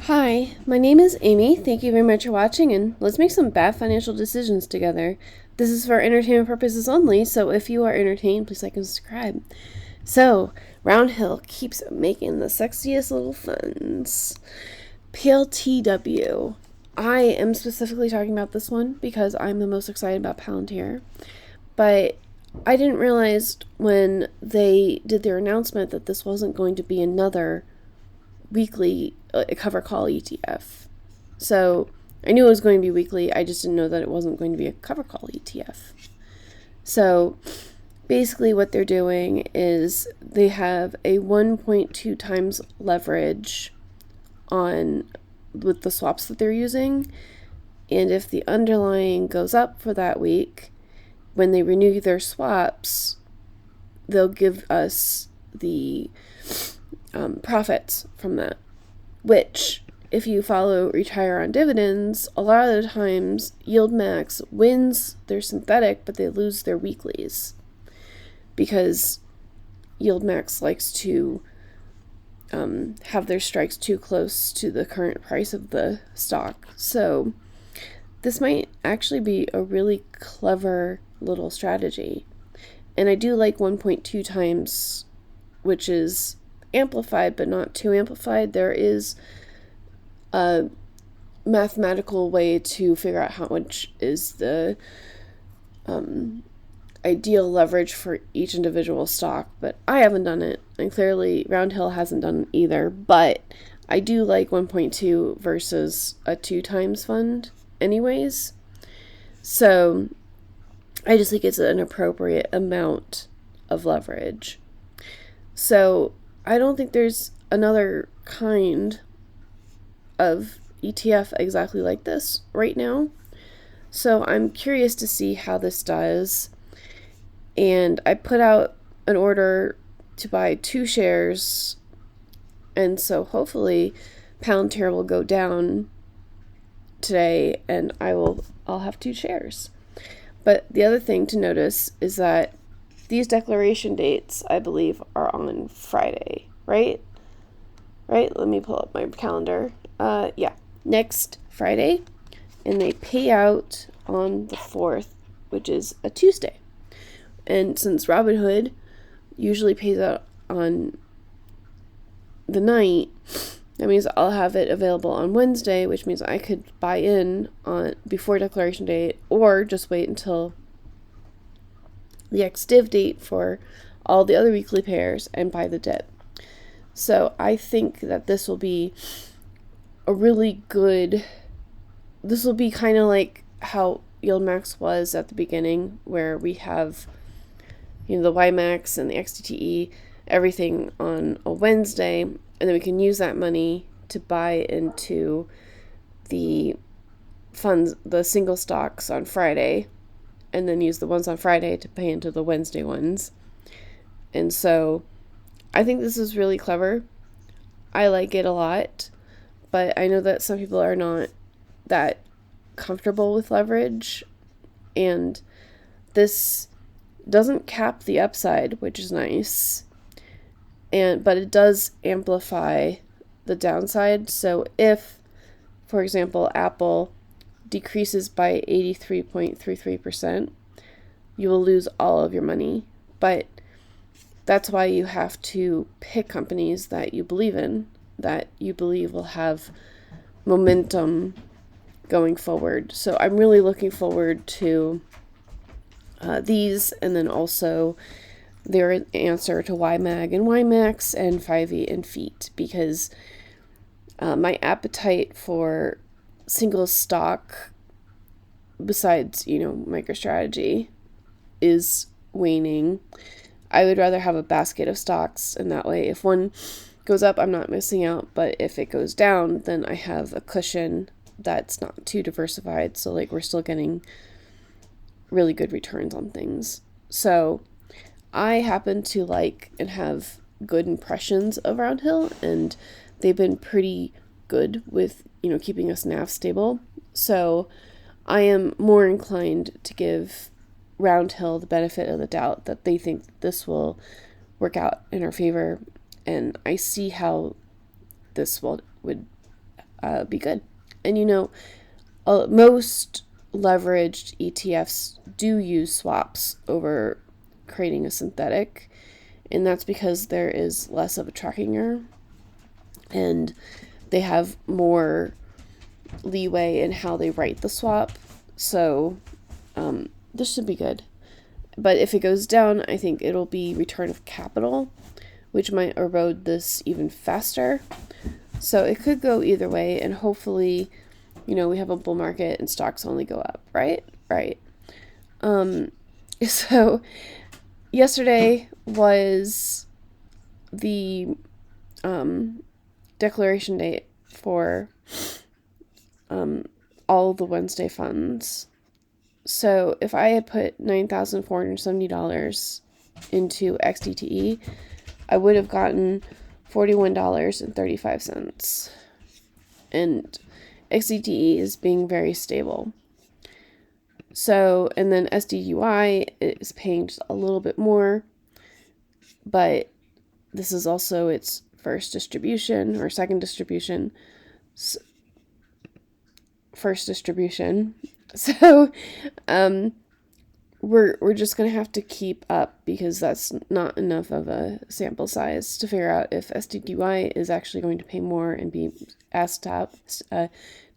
Hi, my name is Amy. Thank you very much for watching, and let's make some bad financial decisions together. This is for entertainment purposes only, so if you are entertained, please like and subscribe. So, Roundhill keeps making the sexiest little funds. PLTW. I am specifically talking about this one because I'm the most excited about Palantir, but I didn't realize when they did their announcement that this wasn't going to be another weekly cover call ETF. So I knew it was going to be weekly. I just didn't know that it wasn't going to be a cover call ETF. So basically what they're doing is they have a 1.2 times leverage on with the swaps that they're using. And if the underlying goes up for that week, when they renew their swaps, they'll give us the profits from that, which if you follow Retire on Dividends, a lot of the times Yield Max wins their synthetic, but they lose their weeklies because Yield Max likes to have their strikes too close to the current price of the stock. So this might actually be a really clever little strategy. And I do like 1.2 times, which is amplified but not too amplified. There is a mathematical way to figure out how much is the ideal leverage for each individual stock, but I haven't done it, and clearly Roundhill hasn't done it either. But I do like 1.2 versus a 2 times fund anyways, so I just think it's an appropriate amount of leverage. So I don't think there's another kind of ETF exactly like this right now. So I'm curious to see how this does. And I put out an order to buy 2 shares. And so hopefully Palantir will go down today and I'll have 2 shares. But the other thing to notice is that these declaration dates, I believe, are on Friday, right? Right? Let me pull up my calendar. Yeah, next Friday. And they pay out on the 4th, which is a Tuesday. And since Robinhood usually pays out on the night, that means I'll have it available on Wednesday, which means I could buy in on before declaration date or just wait until the ex-div date for all the other weekly pairs and buy the dip. So I think that this will be a really good, this will be kind of like how Yield Max was at the beginning, where we have, the YMAX and the XDTE, everything on a Wednesday, and then we can use that money to buy into the funds, the single stocks on Friday, and then use the ones on Friday to pay into the Wednesday ones. And so I think this is really clever. I like it a lot, but I know that some people are not that comfortable with leverage, and this doesn't cap the upside, which is nice, but it does amplify the downside. So if, for example, Apple decreases by 83.33%, you will lose all of your money. But that's why you have to pick companies that you believe in, that you believe will have momentum going forward. So I'm really looking forward to these, and then also their answer to YMAG and YMAX and 5e and FEET, because my appetite for single stock, besides, MicroStrategy, is waning. I would rather have a basket of stocks, and that way if one goes up, I'm not missing out, but if it goes down, then I have a cushion that's not too diversified, so we're still getting really good returns on things. So I happen to like and have good impressions of Roundhill, and they've been pretty good with, keeping us NAV stable. So I am more inclined to give Roundhill the benefit of the doubt that they think this will work out in our favor, and I see how this would be good. And most leveraged ETFs do use swaps over creating a synthetic, and that's because there is less of a tracking error and they have more leeway in how they write the swap. So this should be good. But if it goes down, I think it'll be return of capital, which might erode this even faster. So it could go either way, and hopefully, we have a bull market and stocks only go up, right? Right. So yesterday was the declaration date for all the Wednesday funds. So if I had put $9,470 into XDTE, I would have gotten $41.35. And XDTE is being very stable. So, and then SDUI is paying just a little bit more, but this is also its first distribution or second distribution. First distribution. So, we're just going to have to keep up because that's not enough of a sample size to figure out if SDUI is actually going to pay more and be as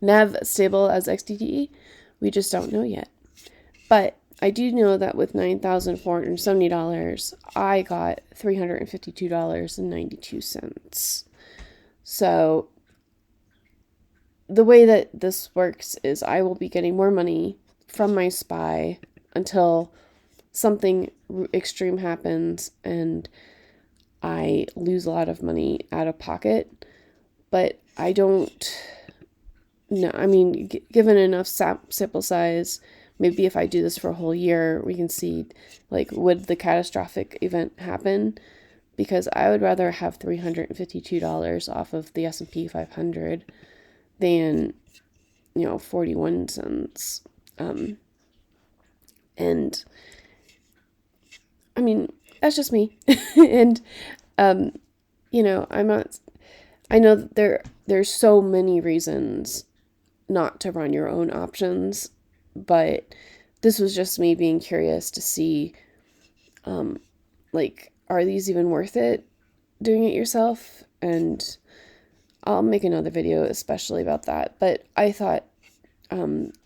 NAV stable as XDTE. We just don't know yet. But I do know that with $9,470, I got $352.92. So the way that this works is I will be getting more money from my SPY until something extreme happens and I lose a lot of money out of pocket. But I don't know. I mean, given enough sample size, maybe if I do this for a whole year, we can see, would the catastrophic event happen? Because I would rather have $352 off of the S&P 500 than, 41 cents. And I mean, that's just me. And, I'm not, I know that there's so many reasons not to run your own options, but this was just me being curious to see, are these even worth it doing it yourself? And I'll make another video especially about that. But I thought,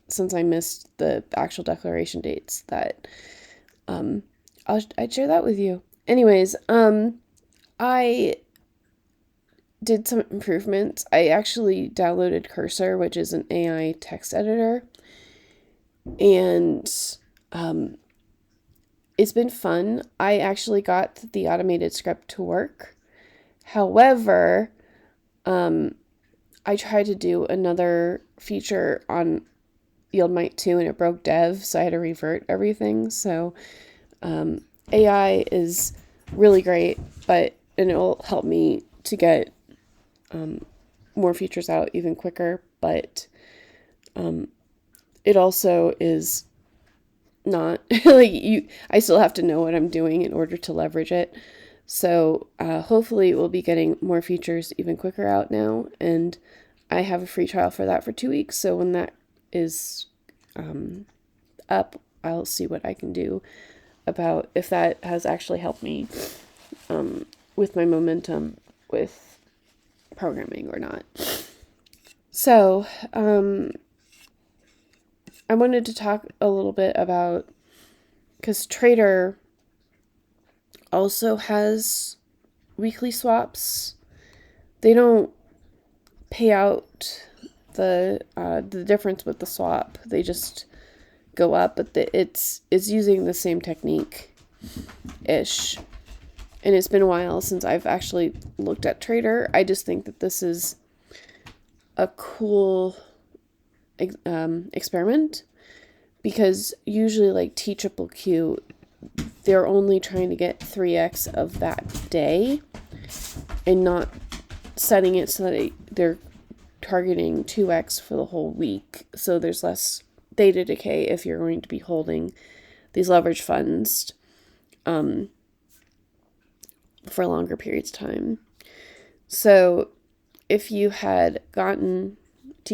since I missed the actual declaration dates, that I'd share that with you. Anyways, I did some improvements. I actually downloaded Cursor, which is an AI text editor, and it's been fun. I actually got the automated script to work. However, I tried to do another feature on YieldMite 2 and it broke dev, so I had to revert everything. So AI is really great, and it will help me to get more features out even quicker, but it also is not I still have to know what I'm doing in order to leverage it. So hopefully we'll be getting more features even quicker out now, and I have a free trial for that for 2 weeks. So when that is up, I'll see what I can do about if that has actually helped me with my momentum with programming or not. So I wanted to talk a little bit about, because Trader also has weekly swaps. They don't pay out the difference with the swap. They just go up, but it's using the same technique ish. And it's been a while since I've actually looked at Trader. I just think that this is a cool experiment, because usually TQQQ, they're only trying to get 3x of that day and not setting it so that they're targeting 2x for the whole week. So there's less data decay if you're going to be holding these leverage funds for longer periods of time. So if you had gotten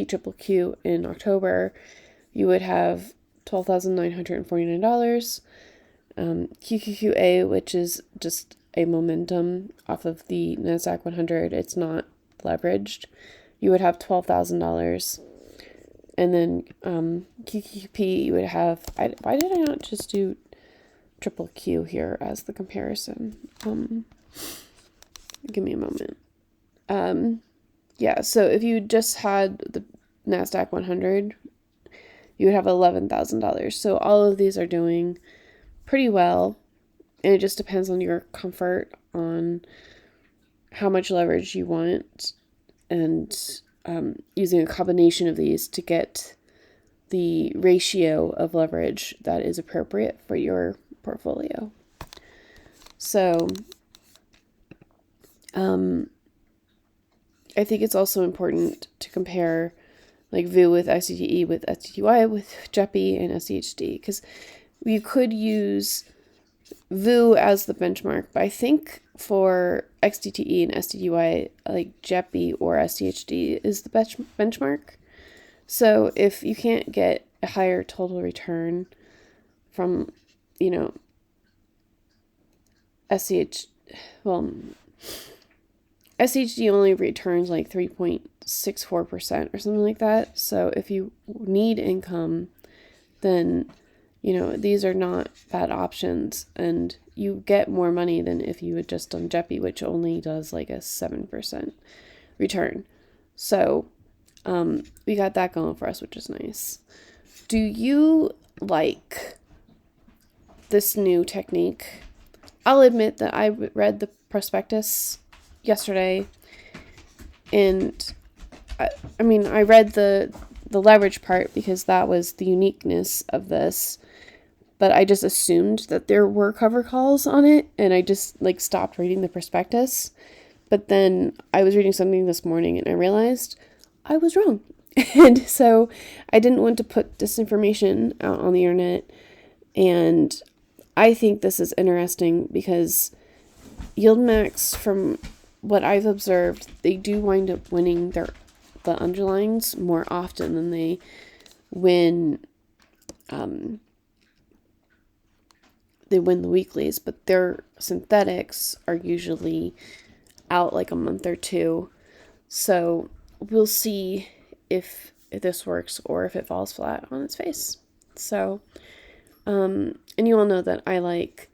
XTQQ in October, you would have $12,949. QQQA, which is just a momentum off of the NASDAQ 100, it's not leveraged, you would have $12,000. And then QQP, you would have, why did I not just do triple Q here as the comparison? Give me a moment. Yeah, so if you just had the NASDAQ 100, you would have $11,000. So all of these are doing pretty well, and it just depends on your comfort on how much leverage you want, and using a combination of these to get the ratio of leverage that is appropriate for your portfolio. So I think it's also important to compare like VU with XTTE, with STTY, with JEPI, and SDHD, because you could use VU as the benchmark, but I think for XTTE and STTY, like JEPI or SDHD is the benchmark. So if you can't get a higher total return from, SDHD only returns like 3.64% or something like that. So if you need income, then, these are not bad options, and you get more money than if you had just done JEPI, which only does like a 7% return. So we got that going for us, which is nice. Do you like this new technique? I'll admit that I read the prospectus yesterday, and I read the leverage part because that was the uniqueness of this, but I just assumed that there were cover calls on it, and I just stopped reading the prospectus. But then I was reading something this morning and I realized I was wrong. And so I didn't want to put disinformation out on the internet. And I think this is interesting because yield max, from what I've observed, they do wind up winning the underlyings more often than they win the weeklies, but their synthetics are usually out like a month or two. So we'll see if this works or if it falls flat on its face. So, and you all know that I like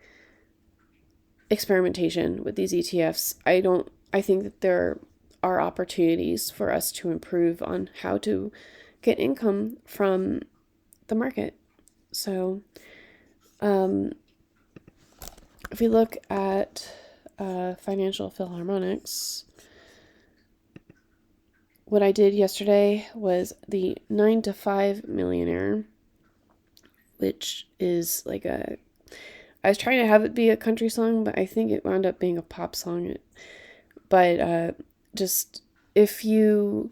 experimentation with these ETFs. I think that there are opportunities for us to improve on how to get income from the market. So, if we look at Financial Philharmonics, what I did yesterday was the 9 to 5 Millionaire, which is I was trying to have it be a country song, but I think it wound up being a pop song. But just if you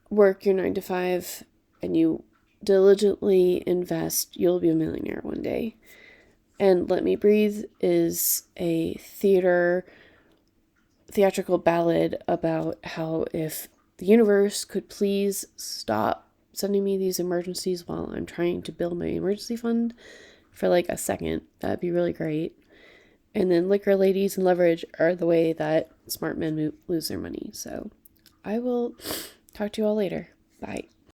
work your 9 to 5 and you diligently invest, you'll be a millionaire one day. And Let Me Breathe is a theatrical ballad about how if the universe could please stop sending me these emergencies while I'm trying to build my emergency fund for a second, that'd be really great. And then liquor, ladies, and leverage are the way that smart men lose their money. So I will talk to you all later. Bye.